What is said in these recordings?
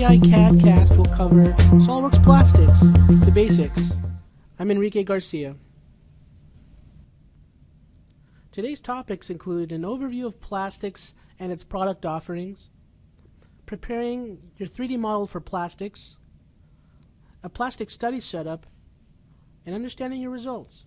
TI CAD-cast will cover SolidWorks Plastics, the basics. I'm Enrique Garcia. Today's topics include an overview of plastics and its product offerings, preparing your 3D model for plastics, a plastic study setup, and understanding your results.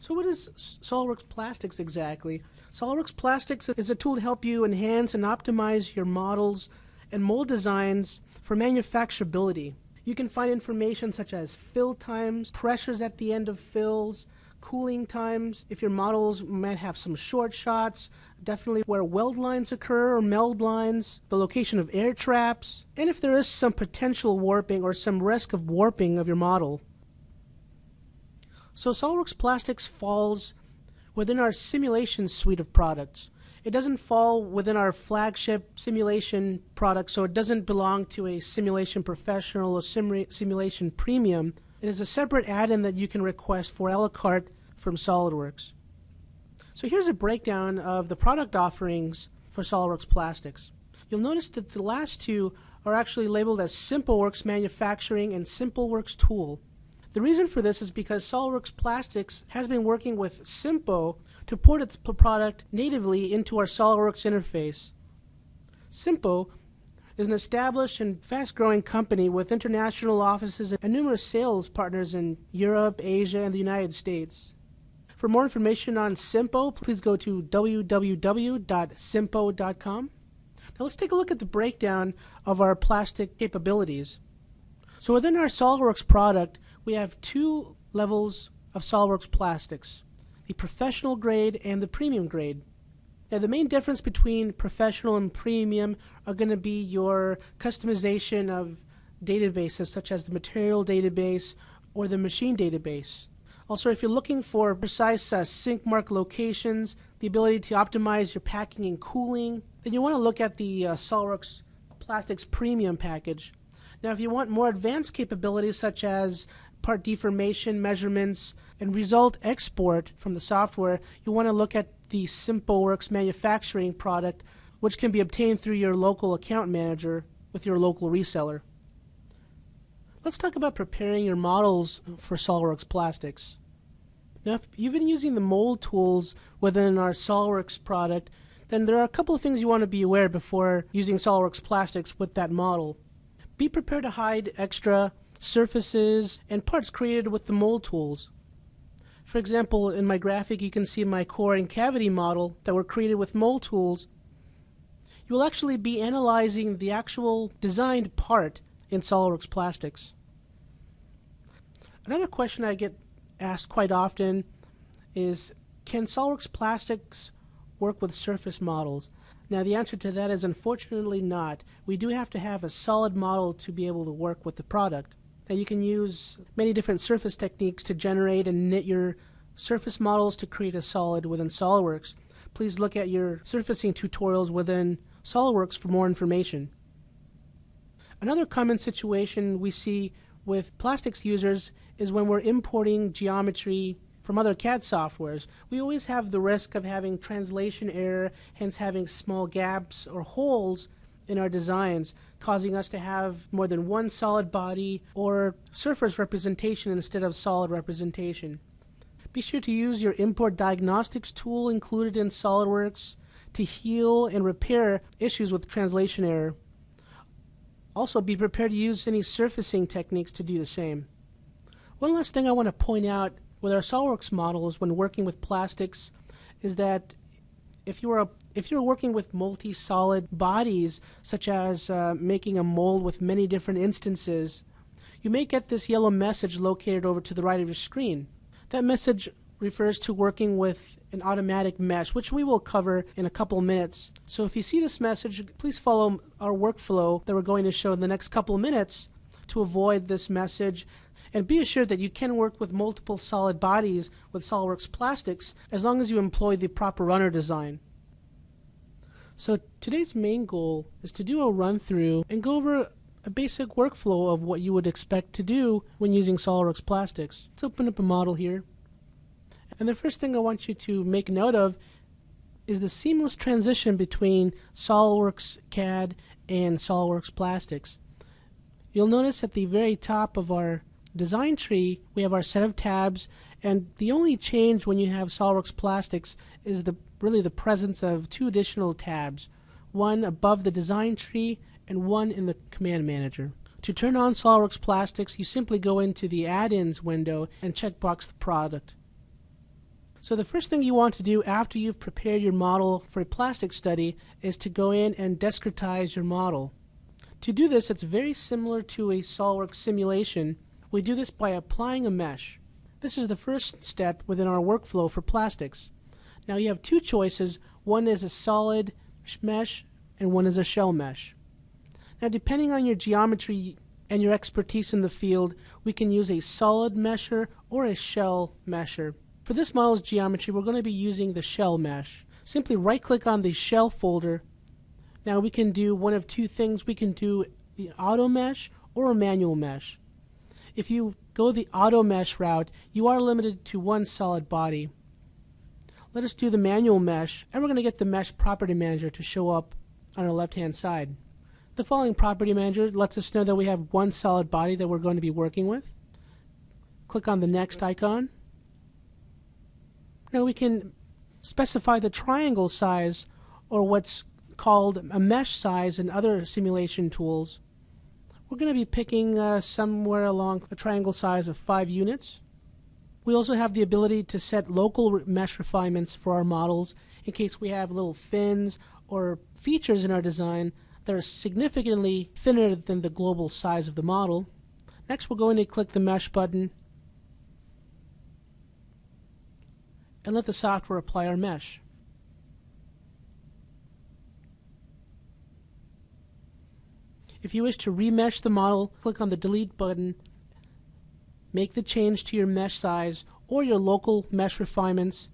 So what is SolidWorks Plastics exactly? SolidWorks Plastics is a tool to help you enhance and optimize your models and mold designs for manufacturability. You can find information such as fill times, pressures at the end of fills, cooling times, if your models might have some short shots, definitely where weld lines occur or meld lines, the location of air traps, and if there is some potential warping or some risk of warping of your model. So SolidWorks Plastics falls within our simulation suite of products. It doesn't fall within our flagship simulation product, so it doesn't belong to a Simulation Professional or Simulation Premium. It is a separate add-in that you can request for a la carte from SolidWorks. So here's a breakdown of the product offerings for SolidWorks Plastics. You'll notice that the last two are actually labeled as SimpleWorks Manufacturing and SimpleWorks Tool. The reason for this is because SolidWorks Plastics has been working with Simpo to port its product natively into our SolidWorks interface. Simpo is an established and fast-growing company with international offices and numerous sales partners in Europe, Asia, and the United States. For more information on Simpo, please go to www.simpo.com. Now let's take a look at the breakdown of our plastic capabilities. So within our SolidWorks product, we have two levels of SolidWorks Plastics, the professional grade and the premium grade. Now the main difference between professional and premium are going to be your customization of databases such as the material database or the machine database. Also, if you're looking for precise sync mark locations, the ability to optimize your packing and cooling, then you want to look at the SolidWorks Plastics Premium package. Now if you want more advanced capabilities such as part deformation measurements and result export from the software, you want to look at the SimpleWorks Manufacturing product, which can be obtained through your local account manager with your local reseller. Let's talk about preparing your models for SolidWorks Plastics. Now if you've been using the mold tools within our SolidWorks product, then there are a couple of things you want to be aware before using SolidWorks Plastics with that model. Be prepared to hide extra surfaces and parts created with the mold tools. For example, in my graphic you can see my core and cavity model that were created with mold tools. You will actually be analyzing the actual designed part in SolidWorks Plastics. Another question I get asked quite often is, can SolidWorks Plastics work with surface models? Now the answer to that is unfortunately not. We do have to have a solid model to be able to work with the product. Now you can use many different surface techniques to generate and knit your surface models to create a solid within SolidWorks. Please look at your surfacing tutorials within SolidWorks for more information. Another common situation we see with plastics users is when we're importing geometry from other CAD softwares. We always have the risk of having translation error, hence having small gaps or holes in our designs, causing us to have more than one solid body or surface representation instead of solid representation. Be sure to use your import diagnostics tool included in SolidWorks to heal and repair issues with translation error. Also, be prepared to use any surfacing techniques to do the same. One last thing I want to point out with our SolidWorks models when working with plastics is that if you're working with multi-solid bodies, such as making a mold with many different instances, you may get this yellow message located over to the right of your screen. That message refers to working with an automatic mesh, which we will cover in a couple minutes. So if you see this message, please follow our workflow that we're going to show in the next couple of minutes to avoid this message. And be assured that you can work with multiple solid bodies with SolidWorks Plastics as long as you employ the proper runner design. So today's main goal is to do a run-through and go over a basic workflow of what you would expect to do when using SolidWorks Plastics. Let's open up a model here. And the first thing I want you to make note of is the seamless transition between SolidWorks CAD and SolidWorks Plastics. You'll notice at the very top of our design tree we have our set of tabs, and the only change when you have SolidWorks Plastics is really the presence of two additional tabs, one above the design tree and one in the command manager. To turn on SolidWorks Plastics, you simply go into the add-ins window and checkbox the product. So the first thing you want to do after you've prepared your model for a plastic study is to go in and discretize your model. To do this, it's very similar to a SolidWorks simulation. We do this by applying a mesh. This is the first step within our workflow for plastics. Now you have two choices. One is a solid mesh and one is a shell mesh. Now depending on your geometry and your expertise in the field, we can use a solid mesher or a shell mesher. For this model's geometry, we're going to be using the shell mesh. Simply right-click on the shell folder. Now we can do one of two things. We can do the auto mesh or a manual mesh. If you go the auto mesh route, you are limited to one solid body. Let us do the manual mesh, and we're going to get the mesh property manager to show up on our left-hand side. The following property manager lets us know that we have one solid body that we're going to be working with. Click on the next icon. Now we can specify the triangle size, or what's called a mesh size in other simulation tools. We're going to be picking somewhere along a triangle size of 5 units. We also have the ability to set local mesh refinements for our models in case we have little fins or features in our design that are significantly thinner than the global size of the model. Next, we're going to click the mesh button and let the software apply our mesh. If you wish to remesh the model, click on the delete button, make the change to your mesh size or your local mesh refinements,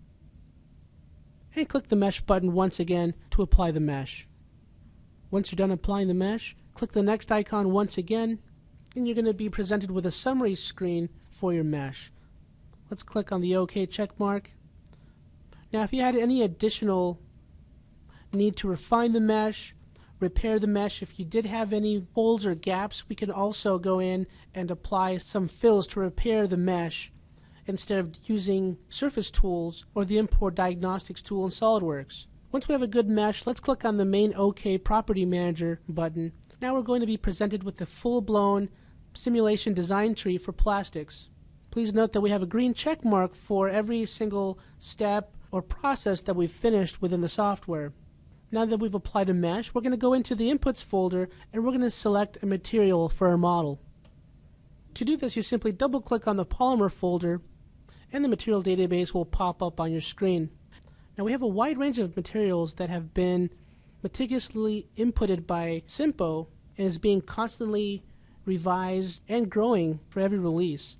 and click the mesh button once again to apply the mesh. Once you're done applying the mesh, click the next icon once again, and you're going to be presented with a summary screen for your mesh. Let's click on the OK check mark. Now if you had any additional need to refine the mesh, repair the mesh, if you did have any holes or gaps, we can also go in and apply some fills to repair the mesh instead of using surface tools or the import diagnostics tool in SolidWorks. Once we have a good mesh, let's click on the main OK Property Manager button. Now we're going to be presented with the full-blown simulation design tree for plastics. Please note that we have a green check mark for every single step or process that we've finished within the software. Now that we've applied a mesh, we're going to go into the Inputs folder and we're going to select a material for our model. To do this, you simply double-click on the Polymer folder and the material database will pop up on your screen. Now we have a wide range of materials that have been meticulously inputted by Simpo and is being constantly revised and growing for every release.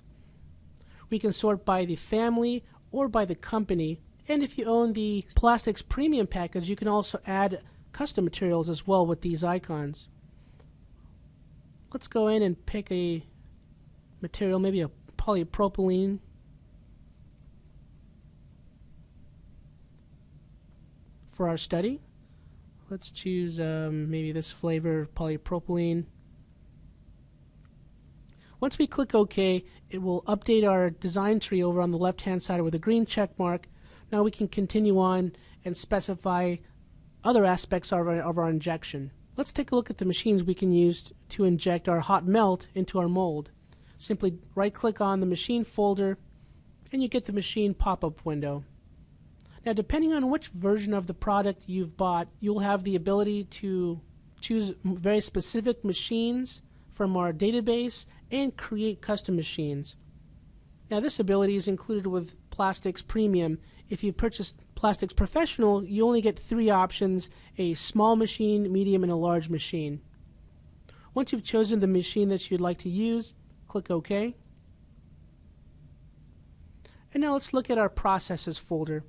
We can sort by the family or by the company, and if you own the Plastics Premium package, you can also add custom materials as well with these icons. Let's go in and pick a material, maybe a polypropylene. For our study, let's choose maybe this flavor, polypropylene. Once we click OK, it will update our design tree over on the left-hand side with a green check mark. Now we can continue on and specify other aspects of our injection. Let's take a look at the machines we can use to inject our hot melt into our mold. Simply right-click on the machine folder and you get the machine pop-up window. Now depending on which version of the product you've bought, you'll have the ability to choose very specific machines from our database and create custom machines. Now this ability is included with Plastics Premium. If you purchase Plastics Professional, you only get 3 options: a small machine, medium, and a large machine. Once you've chosen the machine that you'd like to use, click OK. And now let's look at our Processes folder.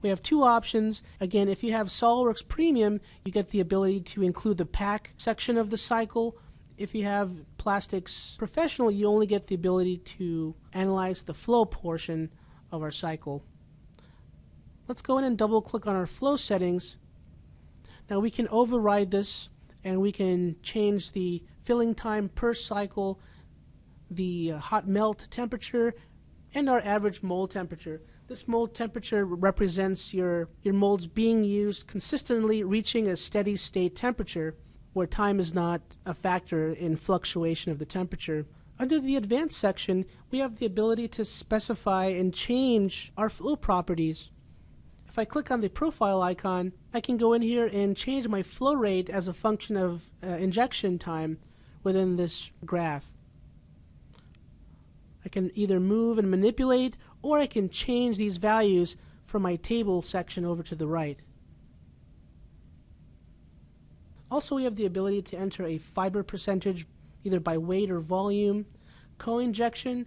We have 2 options. Again, if you have SolidWorks Premium, you get the ability to include the pack section of the cycle. If you have Plastics Professional, you only get the ability to analyze the flow portion of our cycle. Let's go in and double click on our flow settings. Now we can override this and we can change the filling time per cycle, the hot melt temperature, and our average mold temperature. This mold temperature represents your molds being used consistently, reaching a steady state temperature where time is not a factor in fluctuation of the temperature. Under the advanced section, we have the ability to specify and change our flow properties. If I click on the profile icon, I can go in here and change my flow rate as a function of injection time within this graph. I can either move and manipulate, or I can change these values from my table section over to the right. Also, we have the ability to enter a fiber percentage either by weight or volume. Co-injection.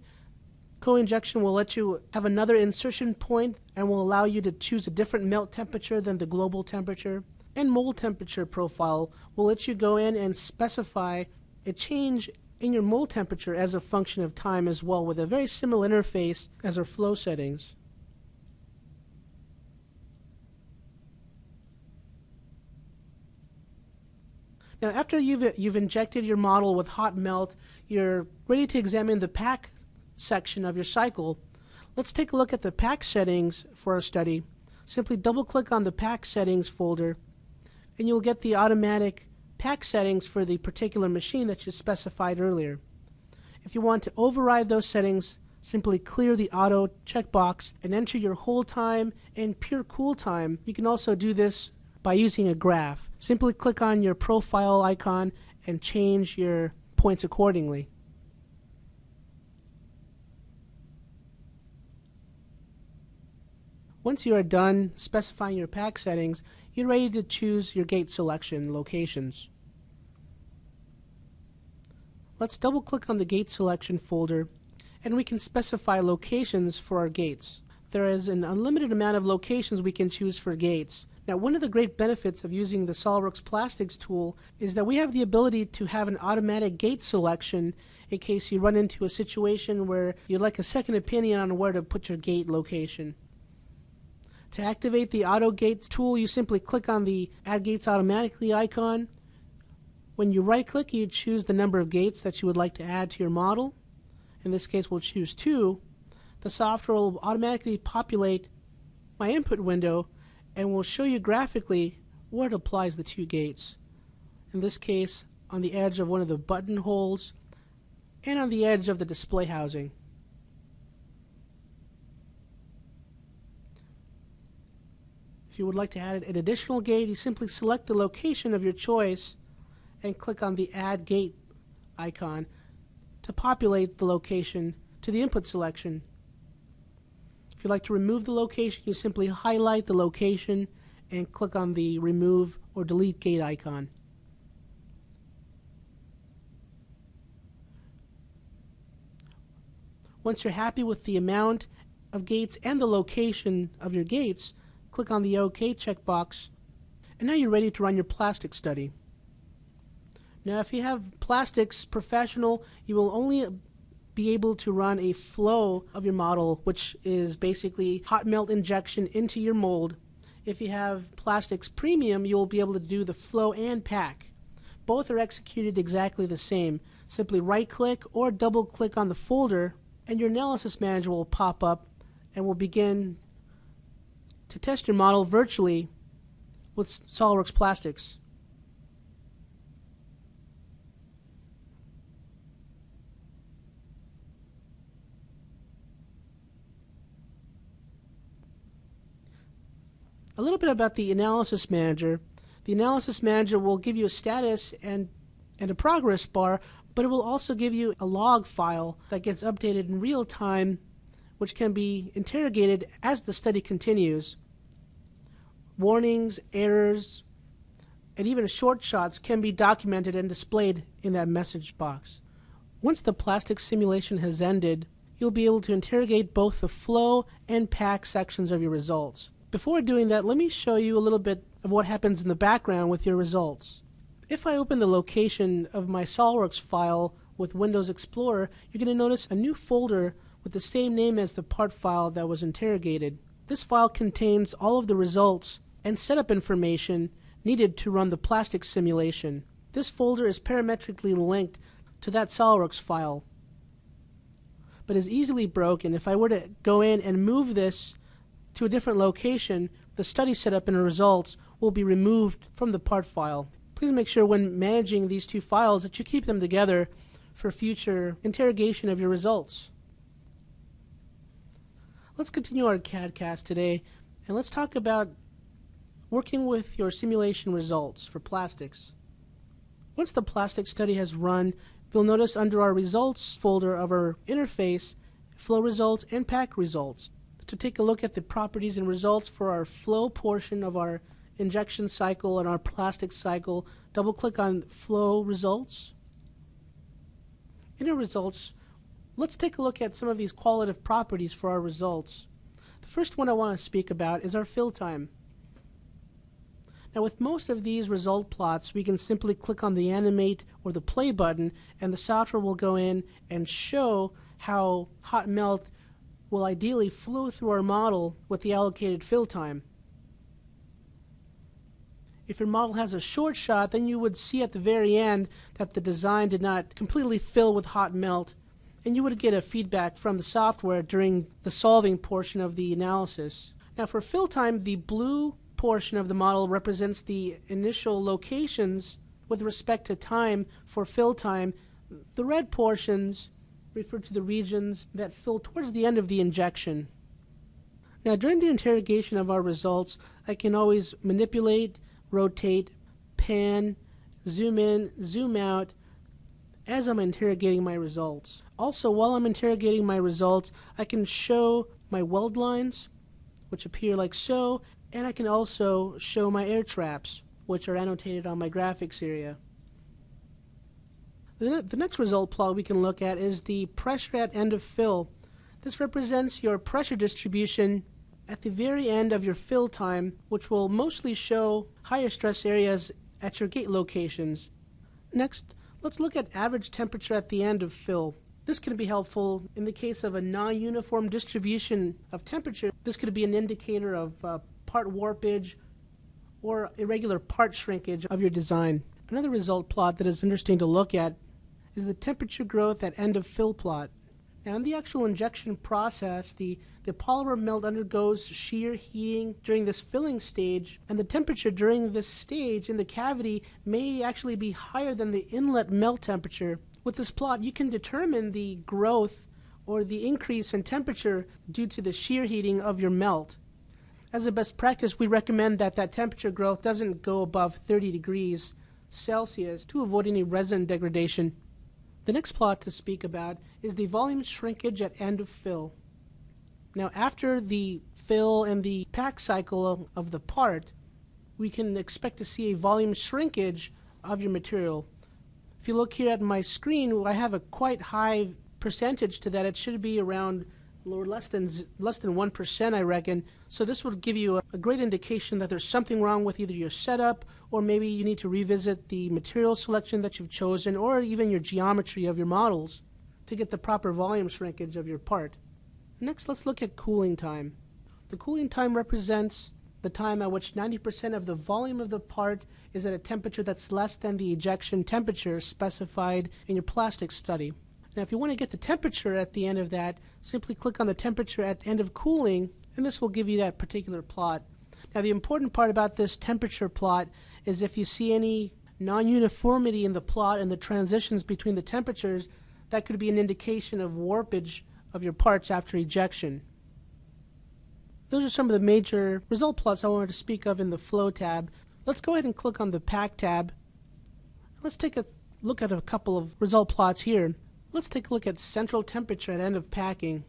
Co-injection will let you have another insertion point and will allow you to choose a different melt temperature than the global temperature. And mold temperature profile will let you go in and specify a change in your mold temperature as a function of time as well, with a very similar interface as our flow settings. Now, after you've injected your model with hot melt, you're ready to examine the pack section of your cycle. Let's take a look at the pack settings for our study. Simply double click on the pack settings folder and you'll get the automatic pack settings for the particular machine that you specified earlier. If you want to override those settings, simply clear the auto checkbox and enter your hold time and pure cool time. You can also do this by using a graph. Simply click on your profile icon and change your points accordingly. Once you are done specifying your pack settings, you're ready to choose your gate selection locations. Let's double click on the gate selection folder and we can specify locations for our gates. There is an unlimited amount of locations we can choose for gates. Now, one of the great benefits of using the SolidWorks Plastics tool is that we have the ability to have an automatic gate selection in case you run into a situation where you'd like a second opinion on where to put your gate location. To activate the Auto Gates tool, you simply click on the Add Gates Automatically icon. When you right-click, you choose the number of gates that you would like to add to your model. In this case, we'll choose 2. The software will automatically populate my input window and will show you graphically where it applies the 2 gates. In this case, on the edge of one of the button holes and on the edge of the display housing. If you would like to add an additional gate, you simply select the location of your choice and click on the Add Gate icon to populate the location to the input selection. If you'd like to remove the location, you simply highlight the location and click on the Remove or Delete Gate icon. Once you're happy with the amount of gates and the location of your gates, click on the OK checkbox, and now you're ready to run your plastic study. Now, if you have Plastics Professional, you will only be able to run a flow of your model, which is basically hot melt injection into your mold. If you have Plastics Premium, you'll be able to do the flow and pack. Both are executed exactly the same. Simply right-click or double-click on the folder, and your analysis manager will pop up and will begin to test your model virtually with SolidWorks Plastics. A little bit about the Analysis Manager. The Analysis Manager will give you a status and a progress bar, but it will also give you a log file that gets updated in real time, which can be interrogated as the study continues. Warnings, errors, and even short shots can be documented and displayed in that message box. Once the plastic simulation has ended, you'll be able to interrogate both the flow and pack sections of your results. Before doing that, let me show you a little bit of what happens in the background with your results. If I open the location of my SolidWorks file with Windows Explorer, you're going to notice a new folder with the same name as the part file that was interrogated. This file contains all of the results and setup information needed to run the plastic simulation. This folder is parametrically linked to that SolidWorks file, but is easily broken. If I were to go in and move this to a different location, the study setup and results will be removed from the part file. Please make sure when managing these two files that you keep them together for future interrogation of your results. Let's continue our CAD cast today, and let's talk about working with your simulation results for plastics. Once the plastic study has run, you'll notice under our results folder of our interface, flow results and pack results. To take a look at the properties and results for our flow portion of our injection cycle and our plastic cycle, double click on flow results. In our results, let's take a look at some of these qualitative properties for our results. The first one I want to speak about is our fill time. Now, with most of these result plots, we can simply click on the animate or the play button, and the software will go in and show how hot melt will ideally flow through our model with the allocated fill time. If your model has a short shot, then you would see at the very end that the design did not completely fill with hot melt, and you would get a feedback from the software during the solving portion of the analysis. Now, for fill time, the blue portion of the model represents the initial locations with respect to time for fill time. The red portions refer to the regions that fill towards the end of the injection. Now, during the interrogation of our results, I can always manipulate, rotate, pan, zoom in, zoom out as I'm interrogating my results. Also, while I'm interrogating my results, I can show my weld lines, which appear like so, and I can also show my air traps, which are annotated on my graphics area. The next result plot we can look at is the pressure at end of fill. This represents your pressure distribution at the very end of your fill time, which will mostly show higher stress areas at your gate locations. Next, let's look at average temperature at the end of fill. This can be helpful in the case of a non-uniform distribution of temperature. This could be an indicator of part warpage or irregular part shrinkage of your design. Another result plot that is interesting to look at is the temperature growth at end of fill plot. Now, in the actual injection process, the polymer melt undergoes shear heating during this filling stage, and the temperature during this stage in the cavity may actually be higher than the inlet melt temperature. With this plot, you can determine the growth or the increase in temperature due to the shear heating of your melt. As a best practice, we recommend that temperature growth doesn't go above 30 degrees Celsius to avoid any resin degradation. The next plot to speak about is the volume shrinkage at end of fill. Now, after the fill and the pack cycle of the part, we can expect to see a volume shrinkage of your material. If you look here at my screen, I have a quite high percentage to that. It should be around or less than 1%, I reckon. So this would give you a great indication that there's something wrong with either your setup, or maybe you need to revisit the material selection that you've chosen, or even your geometry of your models to get the proper volume shrinkage of your part. Next, let's look at cooling time. The cooling time represents the time at which 90% of the volume of the part is at a temperature that's less than the ejection temperature specified in your plastic study. Now, if you want to get the temperature at the end of that, simply click on the temperature at the end of cooling, and this will give you that particular plot. Now, the important part about this temperature plot is if you see any non-uniformity in the plot and the transitions between the temperatures, that could be an indication of warpage of your parts after ejection. Those are some of the major result plots I wanted to speak of in the Flow tab. Let's go ahead and click on the Pack tab. Let's take a look at a couple of result plots here. Let's take a look at central temperature at end of packing.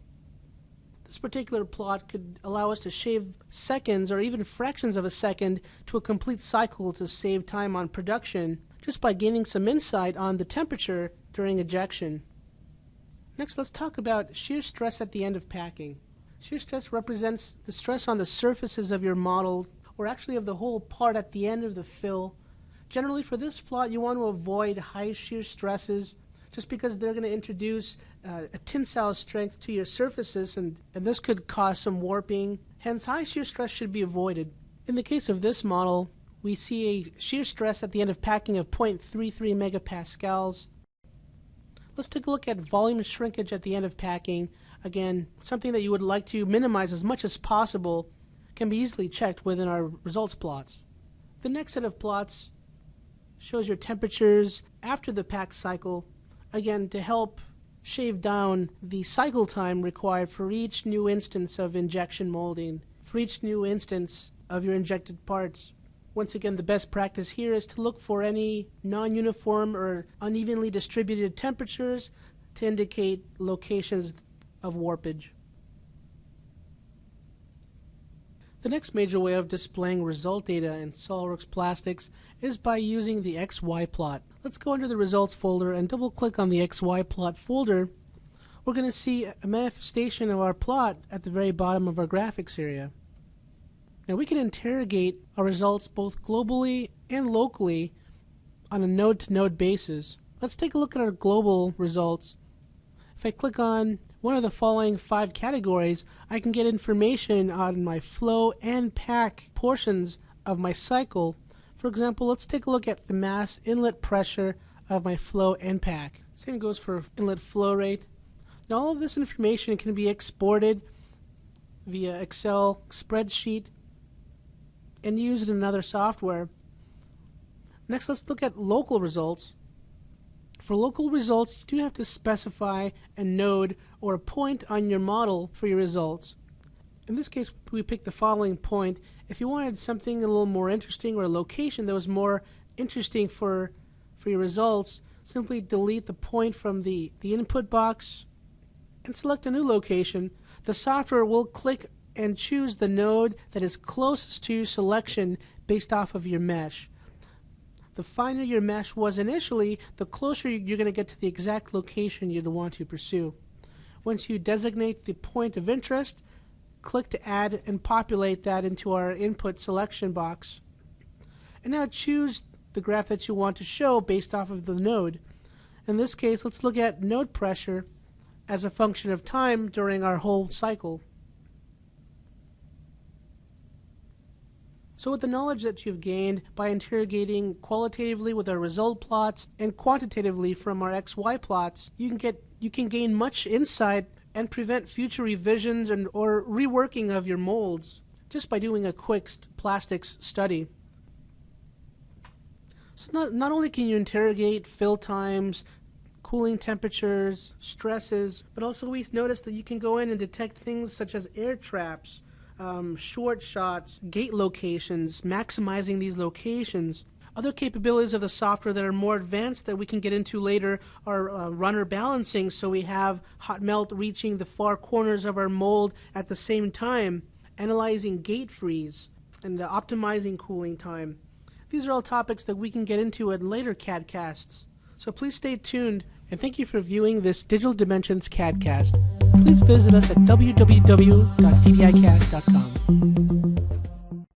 This particular plot could allow us to shave seconds or even fractions of a second to a complete cycle to save time on production just by gaining some insight on the temperature during ejection. Next, let's talk about shear stress at the end of packing. Shear stress represents the stress on the surfaces of your model, or actually of the whole part at the end of the fill. Generally, for this plot, you want to avoid high shear stresses just because they're going to introduce a tensile strength to your surfaces, and this could cause some warping. Hence, high shear stress should be avoided. In the case of this model, we see a shear stress at the end of packing of 0.33 megapascals. Let's take a look at volume shrinkage at the end of packing. Again, something that you would like to minimize as much as possible can be easily checked within our results plots. The next set of plots shows your temperatures after the pack cycle, again to help shave down the cycle time required for each new instance of injection molding, for each new instance of your injected parts. Once again, the best practice here is to look for any non-uniform or unevenly distributed temperatures to indicate locations of warpage. The next major way of displaying result data in SolidWorks Plastics is by using the XY plot. Let's go into the results folder and double click on the XY plot folder. We're going to see a manifestation of our plot at the very bottom of our graphics area. Now we can interrogate our results both globally and locally on a node-to-node basis. Let's take a look at our global results. If I click on one of the following 5 categories, I can get information on my flow and pack portions of my cycle. For example, let's take a look at the mass inlet pressure of my flow and pack. Same goes for inlet flow rate. Now all of this information can be exported via Excel spreadsheet and used in another software. Next, let's look at local results. For local results, you do have to specify a node or a point on your model for your results. In this case, we picked the following point. If you wanted something a little more interesting, or a location that was more interesting for your results, simply delete the point from the input box and select a new location. The software will click and choose the node that is closest to your selection based off of your mesh. The finer your mesh was initially, the closer you're going to get to the exact location you'd want to pursue. Once you designate the point of interest, click to add and populate that into our input selection box. And now choose the graph that you want to show based off of the node. In this case, let's look at node pressure as a function of time during our whole cycle. So with the knowledge that you've gained by interrogating qualitatively with our result plots and quantitatively from our XY plots, you can gain much insight and prevent future revisions or reworking of your molds just by doing a quick plastics study. So not only can you interrogate fill times, cooling temperatures, stresses, but also we've noticed that you can go in and detect things such as air traps, short shots, gate locations, maximizing these locations. Other capabilities of the software that are more advanced that we can get into later are runner balancing, so we have hot melt reaching the far corners of our mold at the same time, analyzing gate freeze, and optimizing cooling time. These are all topics that we can get into at later CAD-casts. So please stay tuned, and thank you for viewing this Digital Dimensions CAD-cast. Please visit us at www.ddicast.com.